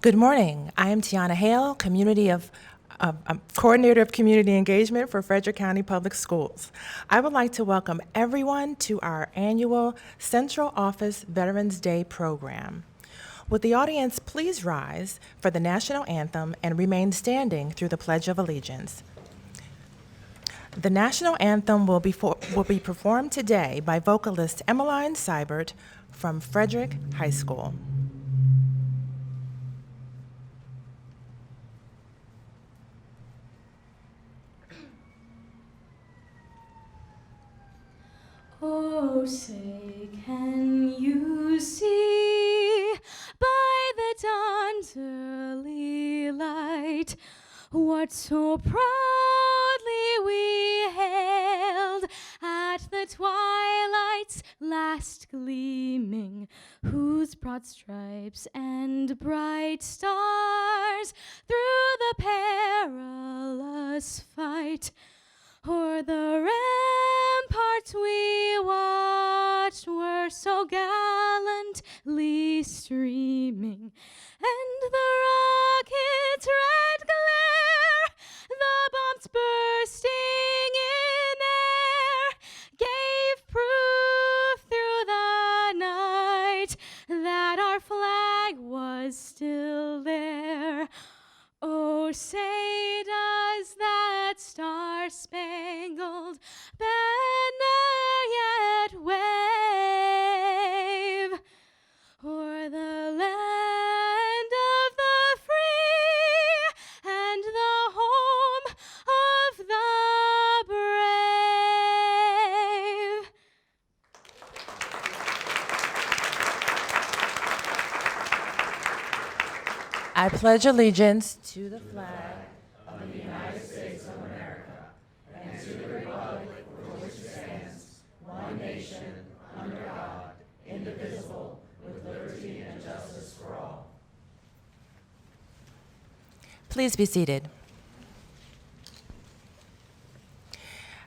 Good morning. I am Tiana Hale, Coordinator of Community Engagement for Frederick County Public Schools. I would like to welcome everyone to our annual Central Office Veterans Day program. Would the audience please rise for the national anthem and remain standing through the Pledge of Allegiance? The national anthem will be performed today by vocalist Emmeline Seibert from Frederick High School. Oh, say, can you see by the dawn's early light what so proudly we hailed at the twilight's last gleaming, whose broad stripes and bright stars through the perilous fight o'er the ramparts we watched were so gallantly streaming, and the rocket's red glare, the bombs bursting in air, gave proof through the night that our flag was still there. Oh, say does that star-spangled banner yet wave o'er the land of the free and the home of the brave? I pledge allegiance to the flag Please be seated.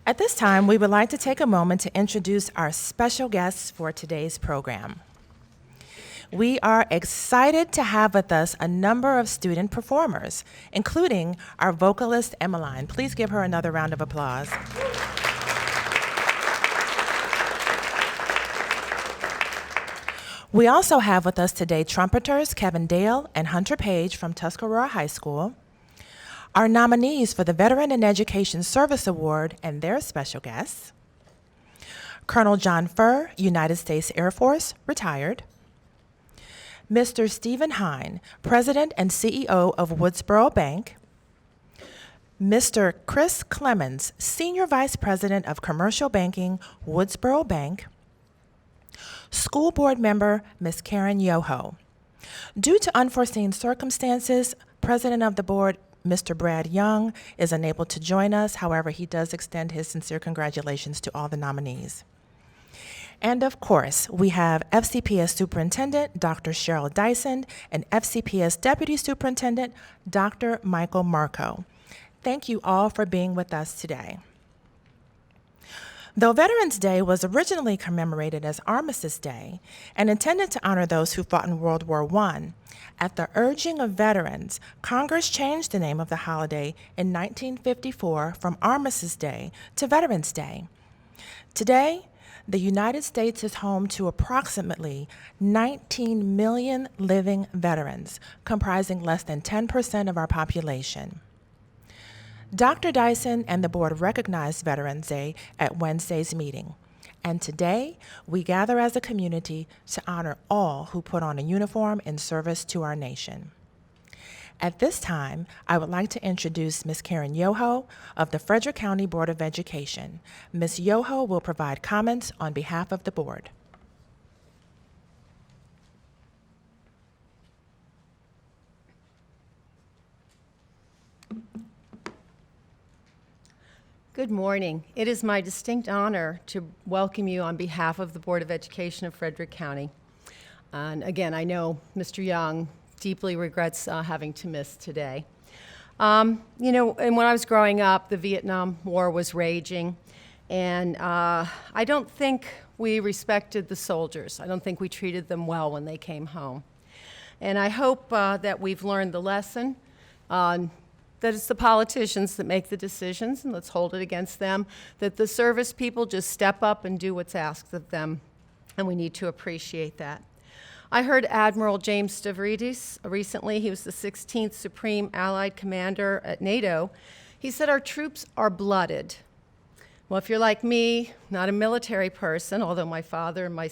At this time, we would like to take a moment to introduce our special guests for today's program. We are excited to have with us a number of student performers, including our vocalist, Emmeline. Please give her another round of applause. We also have with us today trumpeters Kevin Dale and Hunter Page from Tuscarora High School, our nominees for the Veteran in Education Service Award and their special guests, Colonel John Furr, United States Air Force, retired, Mr. Stephen Hine, President and CEO of Woodsboro Bank, Mr. Chris Clemens, Senior Vice President of Commercial Banking, Woodsboro Bank, School Board Member Ms. Karen Yoho. Due to unforeseen circumstances, President of the Board, Mr. Brad Young, is unable to join us. However, he does extend his sincere congratulations to all the nominees. And of course, we have FCPS Superintendent Dr. Cheryl Dyson and FCPS Deputy Superintendent Dr. Michael Marco. Thank you all for being with us today. Though Veterans Day was originally commemorated as Armistice Day and intended to honor those who fought in World War I, at the urging of veterans, Congress changed the name of the holiday in 1954 from Armistice Day to Veterans Day. Today, the United States is home to approximately 19 million living veterans, comprising less than 10% of our population. Dr. Dyson and the board recognized Veterans Day at Wednesday's meeting, and today we gather as a community to honor all who put on a uniform in service to our nation. At this time, I would like to introduce Ms. Karen Yoho of the Frederick County Board of Education. Ms. Yoho will provide comments on behalf of the board. Good morning. It is my distinct honor to welcome you on behalf of the Board of Education of Frederick County. And again, I know Mr. Young deeply regrets having to miss today. And when I was growing up, the Vietnam War was raging, and I don't think we respected the soldiers. I don't think we treated them well when they came home. And I hope that we've learned the lesson, that it's the politicians that make the decisions, and let's hold it against them, that the service people just step up and do what's asked of them, and we need to appreciate that. I heard Admiral James Stavridis recently. He was the 16th Supreme Allied Commander at NATO. He said, our troops are blooded. Well, if you're like me, not a military person, although my father and my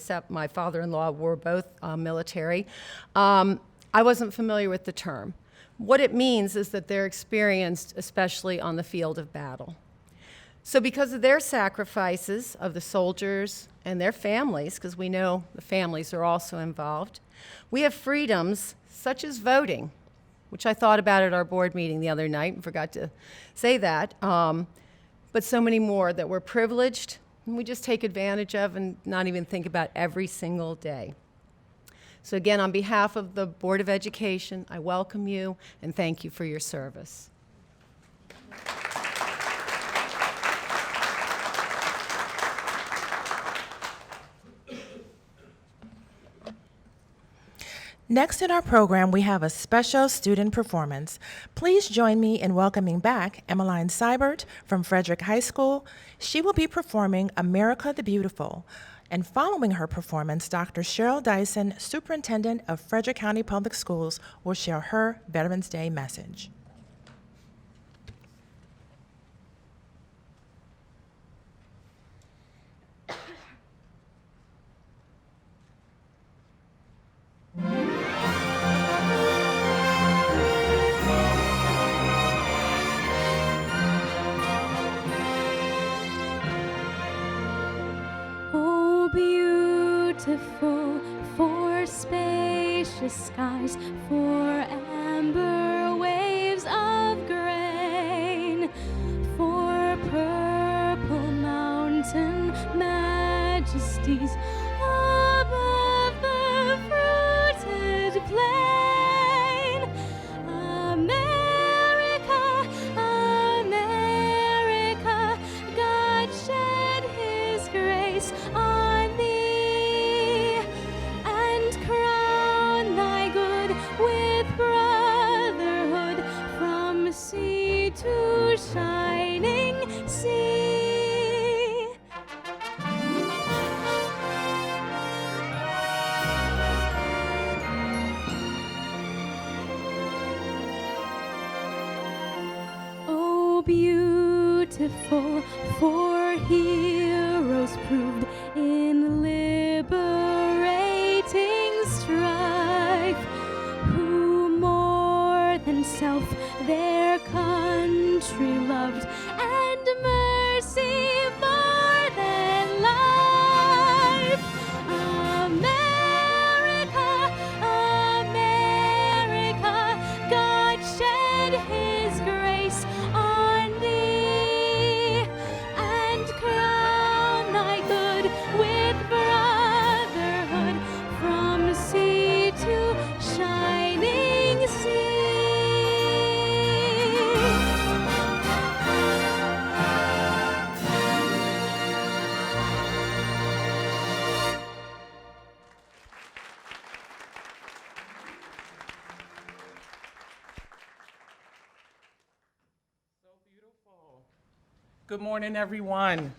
father-in-law were both military, I wasn't familiar with the term. What it means is that they're experienced, especially on the field of battle. So because of their sacrifices of the soldiers and their families, because we know the families are also involved, we have freedoms such as voting, which I thought about at our board meeting the other night and forgot to say that, but so many more that we're privileged and we just take advantage of and not even think about every single day. So again, on behalf of the Board of Education, I welcome you and thank you for your service. Next in our program, we have a special student performance. Please join me in welcoming back Emmeline Seibert from Frederick High School. She will be performing America the Beautiful. And following her performance, Dr. Cheryl Dyson, Superintendent of Frederick County Public Schools, will share her Veterans Day message. Beautiful for spacious skies, for amber waves of grain, for purple mountain majesties above the fruited plain. America, America, God shed his grace on thee. Sea to shining sea. Oh, beautiful for heroes proved in liberating strife, who more than self their country loved, and mercy more than life. America, America, God shed his grace on thee, and crown thy good with brotherhood, from sea to shining sea. Good morning, everyone.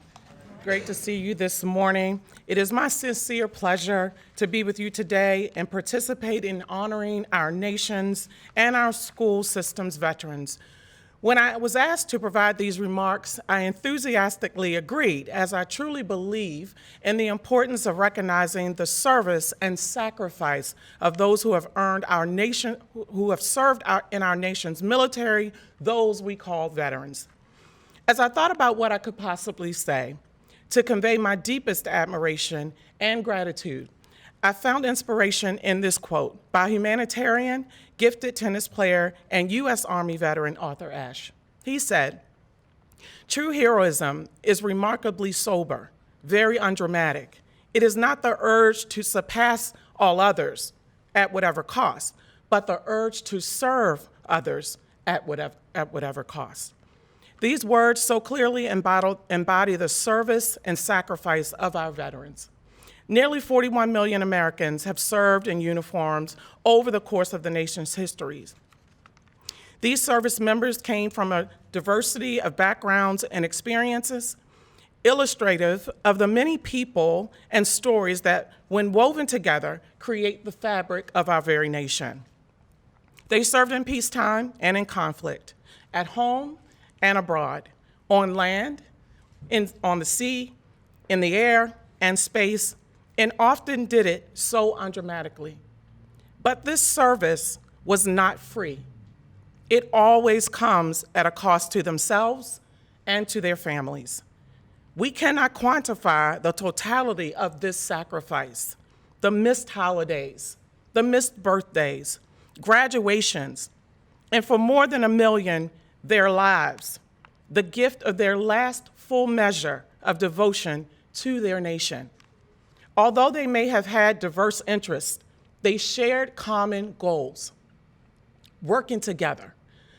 Great to see you this morning. It is my sincere pleasure to be with you today and participate in honoring our nation's and our school system's veterans. When I was asked to provide these remarks, I enthusiastically agreed, as I truly believe in the importance of recognizing the service and sacrifice of those who have earned our nation, who have served in our nation's military, those we call veterans. As I thought about what I could possibly say to convey my deepest admiration and gratitude, I found inspiration in this quote by humanitarian, gifted tennis player, and U.S. Army veteran Arthur Ashe. He said, "True heroism is remarkably sober, very undramatic. It is not the urge to surpass all others at whatever cost, but the urge to serve others at whatever cost." These words so clearly embody the service and sacrifice of our veterans. Nearly 41 million Americans have served in uniforms over the course of the nation's histories. These service members came from a diversity of backgrounds and experiences, illustrative of the many people and stories that, when woven together, create the fabric of our very nation. They served in peacetime and in conflict, at home and abroad, on land, on the sea, in the air, and space, and often did it so undramatically. But this service was not free. It always comes at a cost to themselves and to their families. We cannot quantify the totality of this sacrifice, the missed holidays, the missed birthdays, graduations, and for more than 1 million, their lives, the gift of their last full measure of devotion to their nation. Although they may have had diverse interests, they shared common goals, working together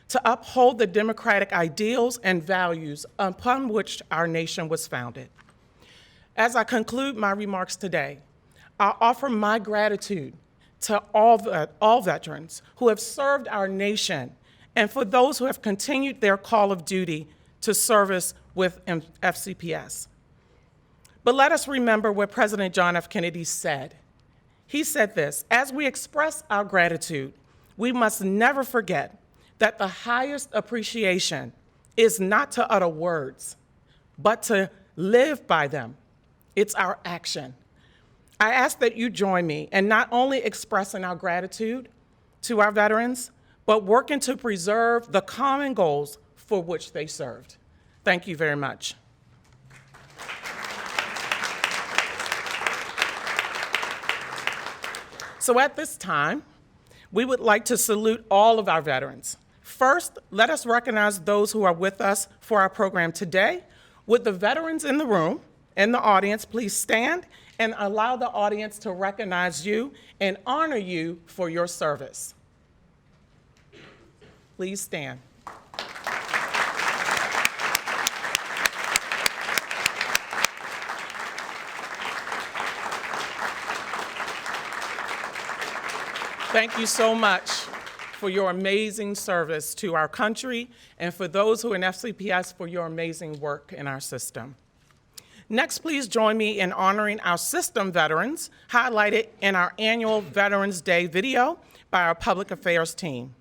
to uphold the democratic ideals and values upon which our nation was founded. As I conclude my remarks today, I offer my gratitude to all veterans who have served our nation and for those who have continued their call of duty to service with FCPS. But let us remember what President John F. Kennedy said. He said this: as we express our gratitude, we must never forget that the highest appreciation is not to utter words, but to live by them. It's our action. I ask that you join me in not only expressing our gratitude to our veterans, but working to preserve the common goals for which they served. Thank you very much. So at this time, we would like to salute all of our veterans. First, let us recognize those who are with us for our program today. Would the veterans in the room, in the audience, please stand and allow the audience to recognize you and honor you for your service. Please stand. Thank you so much for your amazing service to our country and for those who are in FCPS for your amazing work in our system. Next, please join me in honoring our system veterans highlighted in our annual Veterans Day video by our public affairs team.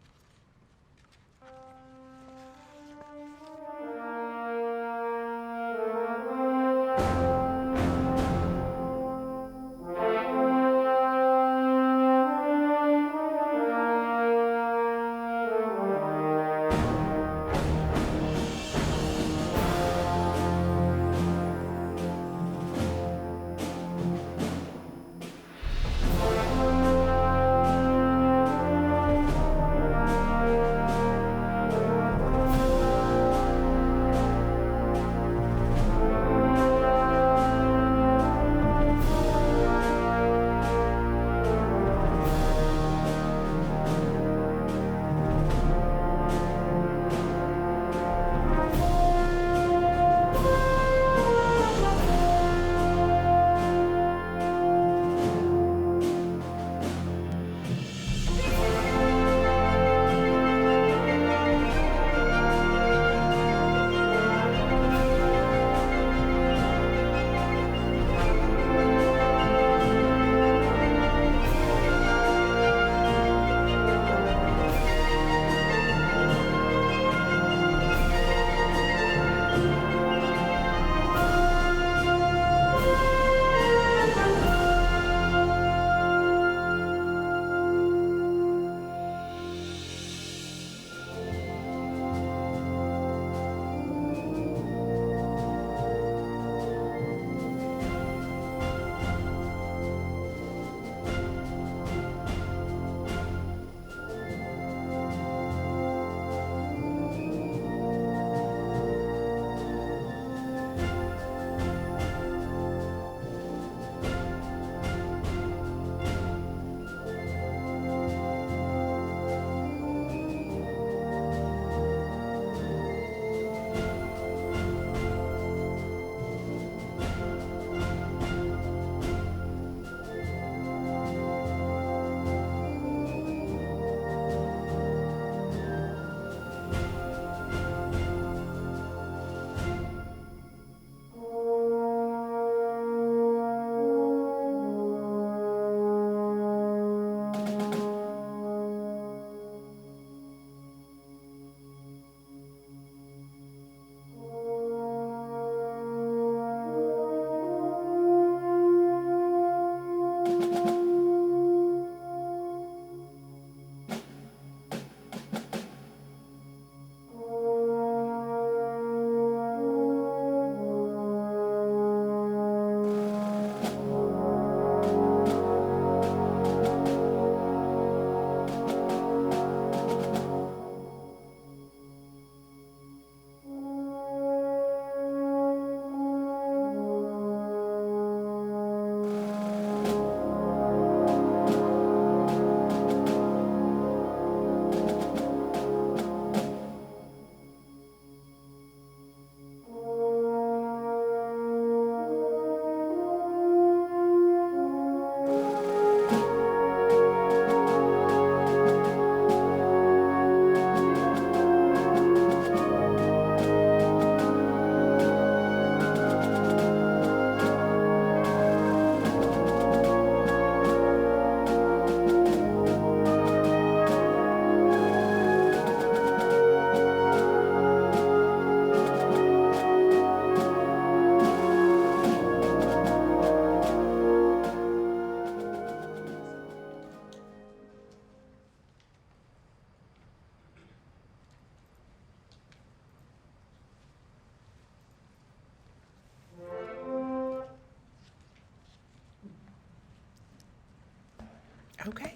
Okay.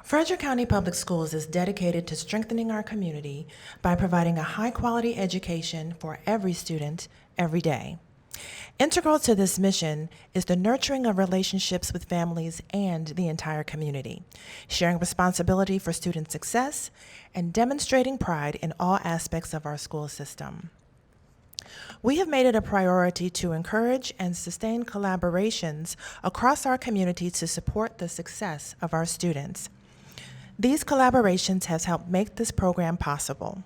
Frederick County Public Schools is dedicated to strengthening our community by providing a high-quality education for every student, every day. Integral to this mission is the nurturing of relationships with families and the entire community, sharing responsibility for student success, and demonstrating pride in all aspects of our school system. We have made it a priority to encourage and sustain collaborations across our community to support the success of our students. These collaborations have helped make this program possible.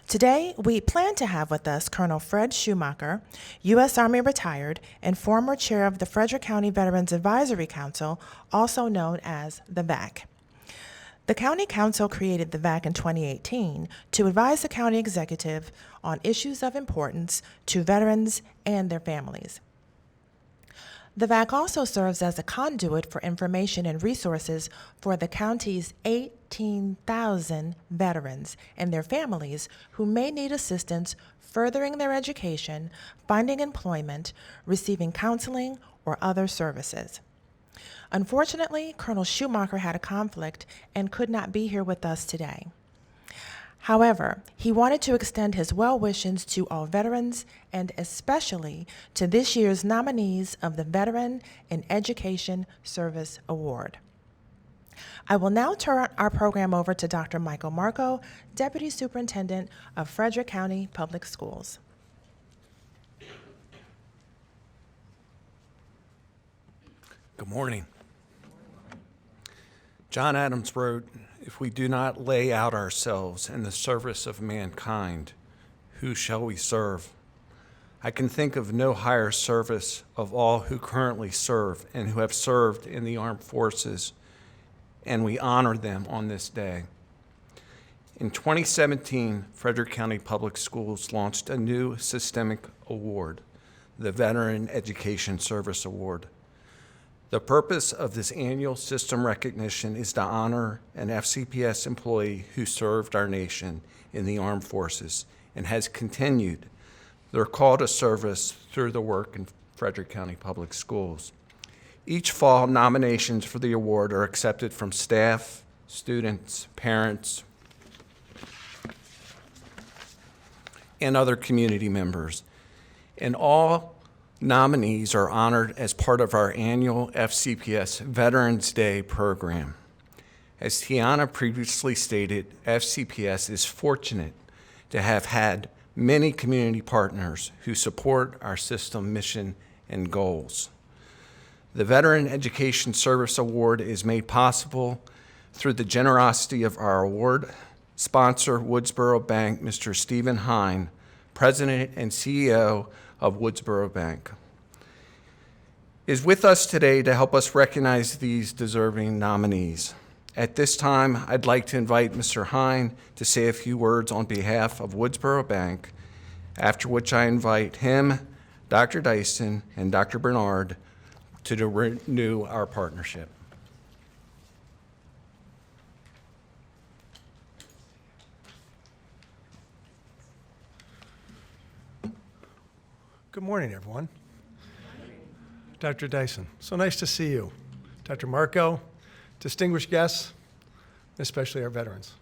Today, we plan to have with us Colonel Fred Schumacher, U.S. Army retired and former chair of the Frederick County Veterans Advisory Council, also known as the VAC. The County Council created the VAC in 2018 to advise the county executive on issues of importance to veterans and their families. The VAC also serves as a conduit for information and resources for the county's 18,000 veterans and their families who may need assistance furthering their education, finding employment, receiving counseling, or other services. Unfortunately, Colonel Schumacher had a conflict and could not be here with us today. However, he wanted to extend his well wishes to all veterans and especially to this year's nominees of the Veteran in Education Service Award. I will now turn our program over to Dr. Michael Marco, Deputy Superintendent of Frederick County Public Schools. Good morning. John Adams wrote, "If we do not lay out ourselves in the service of mankind, who shall we serve?" I can think of no higher service of all who currently serve and who have served in the armed forces, and we honor them on this day. In 2017, Frederick County Public Schools launched a new systemic award, the Veteran Education Service Award. The purpose of this annual system recognition is to honor an FCPS employee who served our nation in the armed forces and has continued their call to service through the work in Frederick County Public Schools. Each fall, nominations for the award are accepted from staff, students, parents, and other community members. And all nominees are honored as part of our annual FCPS Veterans Day program. As Tiana previously stated, FCPS is fortunate to have had many community partners who support our system mission and goals. The Veteran Education Service Award is made possible through the generosity of our award sponsor, Woodsboro Bank, Mr. Stephen Hine, President and CEO of Woodsboro Bank, is with us today to help us recognize these deserving nominees. At this time, I'd like to invite Mr. Hine to say a few words on behalf of Woodsboro Bank, after which I invite him, Dr. Dyson, and Dr. Bernard to renew our partnership. Good morning, everyone. Dr. Dyson, so nice to see you. Dr. Marco, distinguished guests, especially our veterans.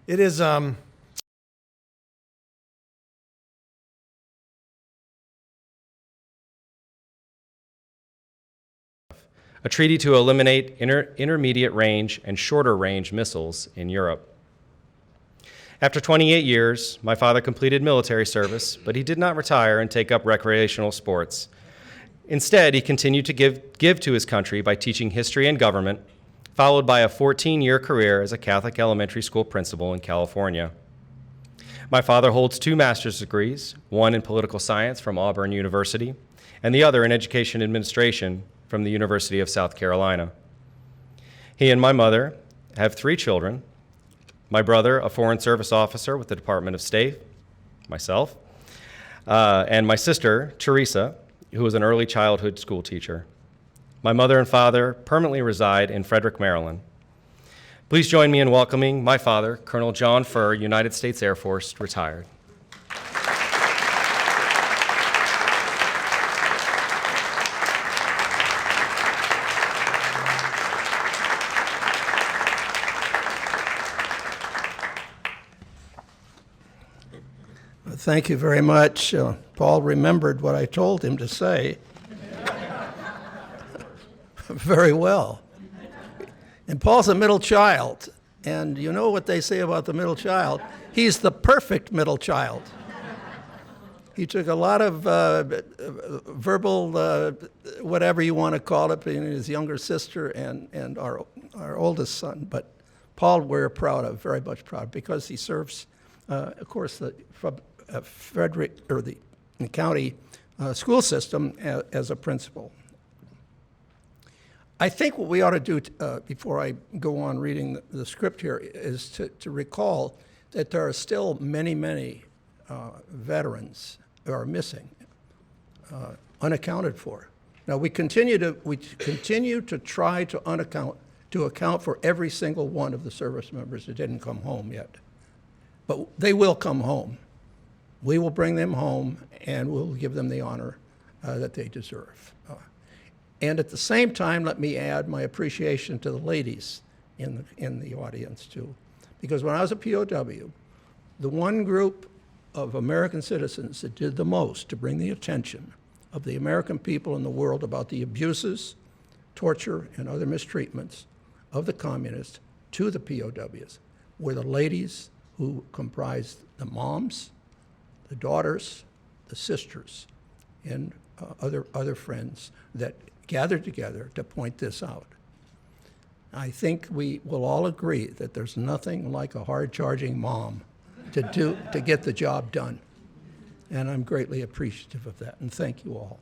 It is a treaty to eliminate intermediate range and shorter range missiles in Europe. After 28 years, my father completed military service, but he did not retire and take up recreational sports. Instead, he continued to give to his country by teaching history and government, followed by a 14-year career as a Catholic elementary school principal in California. My father holds 2 master's degrees, one in political science from Auburn University, and the other in education administration from the University of South Carolina. He and my mother have 3 children, my brother, a Foreign Service officer with the Department of State, myself, and my sister, Teresa, who is an early childhood school teacher. My mother and father permanently reside in Frederick, Maryland. Please join me in welcoming my father, Colonel John Furr, United States Air Force, retired. Thank you very much. Paul remembered what I told him to say very well. And Paul's a middle child, and you know what they say about the middle child? He's the perfect middle child. He took a lot of verbal, whatever you want to call it, between his younger sister and our oldest son. But Paul, we're proud of, very much proud, because he serves, of course, the Frederick, or the county school system as a principal. I think what we ought to do before I go on reading the script here is to recall that there are still many, many veterans who are missing, unaccounted for. Now we continue to try to account for every single one of the service members that didn't come home yet, but they will come home. We will bring them home, and we'll give them the honor that they deserve. And at the same time, let me add my appreciation to the ladies in the audience too, because when I was a POW, the one group of American citizens that did the most to bring the attention of the American people in the world about the abuses, torture, and other mistreatments of the communists to the POWs were the ladies who comprised the moms, the daughters, the sisters, and other friends that gathered together to point this out. I think we will all agree that there's nothing like a hard-charging mom to get the job done. And I'm greatly appreciative of that, and thank you all.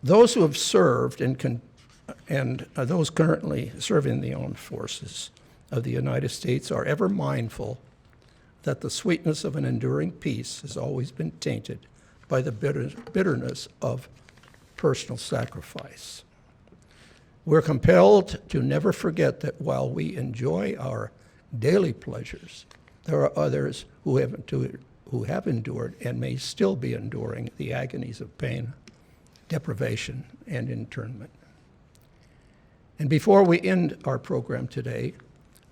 Those who have served and those currently serving in the armed forces of the United States are ever mindful that the sweetness of an enduring peace has always been tainted by the bitterness of personal sacrifice. We're compelled to never forget that while we enjoy our daily pleasures, there are others who have endured and may still be enduring the agonies of pain, deprivation, and internment. And before we end our program today,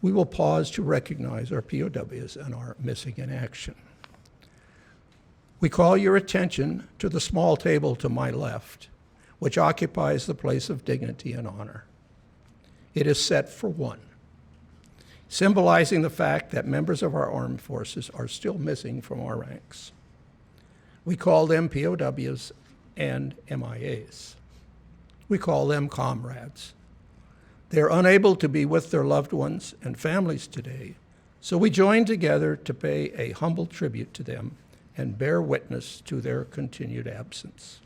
we will pause to recognize our POWs and our missing in action. We call your attention to the small table to my left, which occupies the place of dignity and honor. It is set for one, symbolizing the fact that members of our armed forces are still missing from our ranks. We call them POWs and MIAs. We call them comrades. They are unable to be with their loved ones and families today, so we join together to pay a humble tribute to them and bear witness to their continued absence.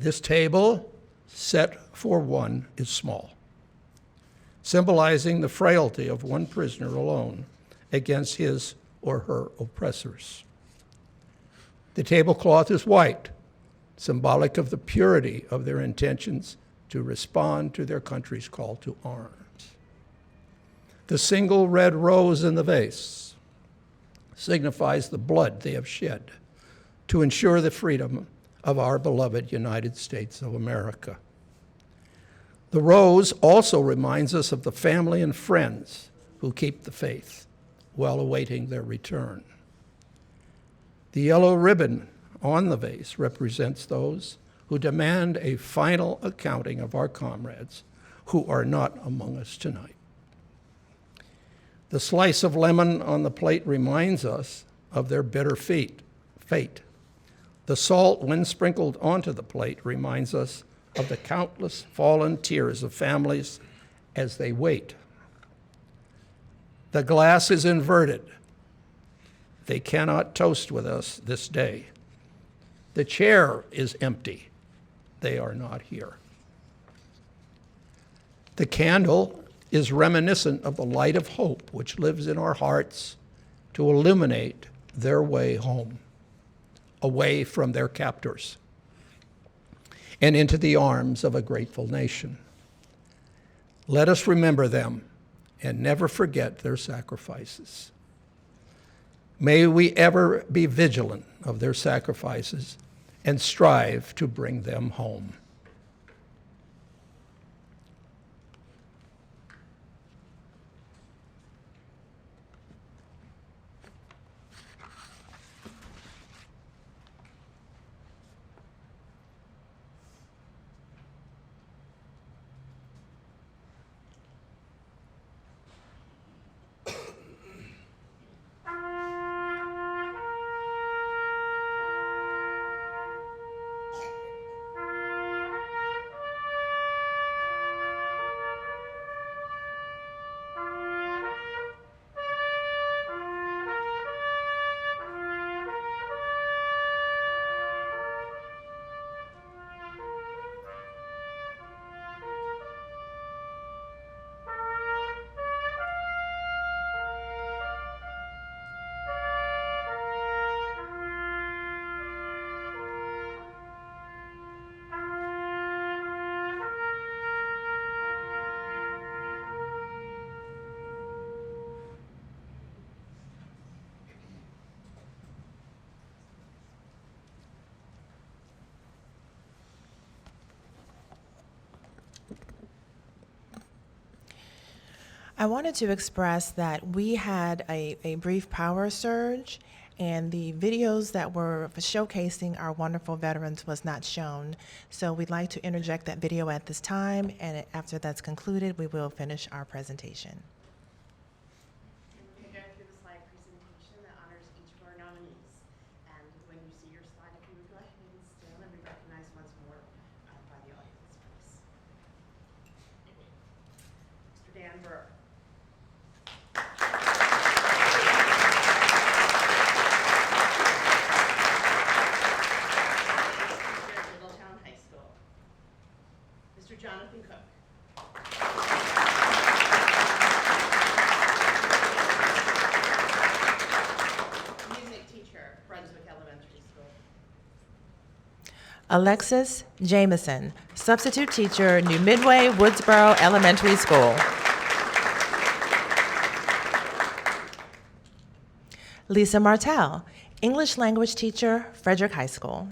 This table, set for one, is small, symbolizing the frailty of one prisoner alone against his or her oppressors. The tablecloth is white, symbolic of the purity of their intentions to respond to their country's call to arms. The single red rose in the vase signifies the blood they have shed to ensure the freedom of our beloved United States of America. The rose also reminds us of the family and friends who keep the faith while awaiting their return. The yellow ribbon on the vase represents those who demand a final accounting of our comrades who are not among us tonight. The slice of lemon on the plate reminds us of their bitter fate. The salt, when sprinkled onto the plate, reminds us of the countless fallen tears of families as they wait. The glass is inverted. They cannot toast with us this day. The chair is empty. They are not here. The candle is reminiscent of the light of hope which lives in our hearts to illuminate their way home, away from their captors, and into the arms of a grateful nation. Let us remember them and never forget their sacrifices. May we ever be vigilant of their sacrifices and strive to bring them home. I wanted to express that we had a brief power surge, and the videos that were showcasing our wonderful veterans was not shown. So we'd like to interject that video at this time, and after that's concluded, we will finish our presentation. We're going to go through the slide presentation that honors each of our nominees. And when you see your slide, if you would go ahead and stand and be recognized once more by the audience, please. Mr. Dan Burr. Middletown High School. Mr. Jonathan Cook. Music teacher, Brunswick Elementary School. Alexis Jameson, substitute teacher, New Midway, Woodsboro Elementary School. Lisa Martell, English language teacher, Frederick High School.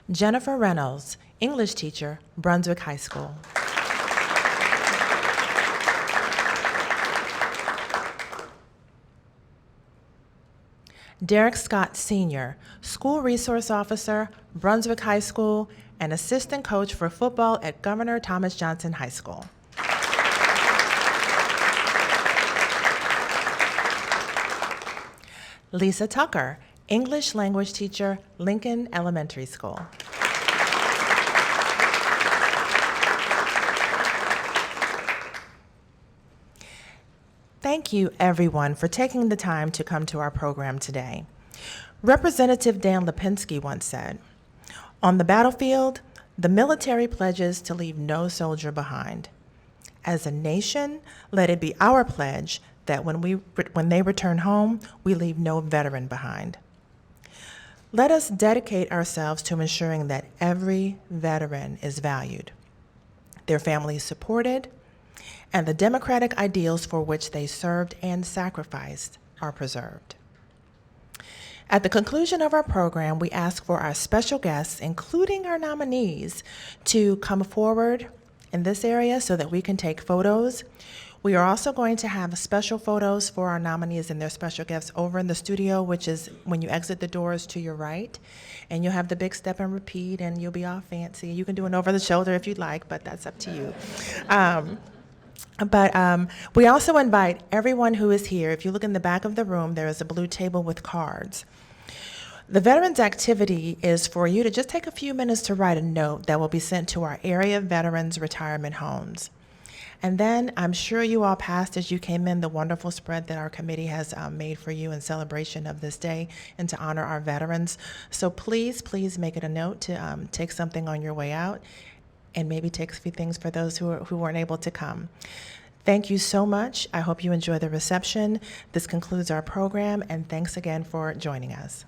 Jennifer Reynolds, English teacher, Brunswick High School. Derek Scott Sr., School Resource Officer, Brunswick High School, and Assistant Coach for Football at Governor Thomas Johnson High School. Lisa Tucker, English Language Teacher, Lincoln Elementary School. Thank you, everyone, for taking the time to come to our program today. Representative Dan Lipinski once said, "On the battlefield, the military pledges to leave no soldier behind. As a nation, let it be our pledge that when they return home, we leave no veteran behind." Let us dedicate ourselves to ensuring that every veteran is valued, their families supported, and the democratic ideals for which they served and sacrificed are preserved. At the conclusion of our program, we ask for our special guests, including our nominees, to come forward in this area so that we can take photos. We are also going to have special photos for our nominees and their special guests over in the studio, which is when you exit the doors to your right. And you'll have the big step and repeat, and you'll be all fancy. You can do an over the shoulder if you'd like, but that's up to you. We also invite everyone who is here. If you look in the back of the room, there is a blue table with cards. The Veterans Activity is for you to just take a few minutes to write a note that will be sent to our area veterans retirement homes. And then I'm sure you all passed as you came in the wonderful spread that our committee has made for you in celebration of this day and to honor our veterans. So please, please make it a note to take something on your way out and maybe take a few things for those who weren't able to come. Thank you so much. I hope you enjoy the reception. This concludes our program, and thanks again for joining us.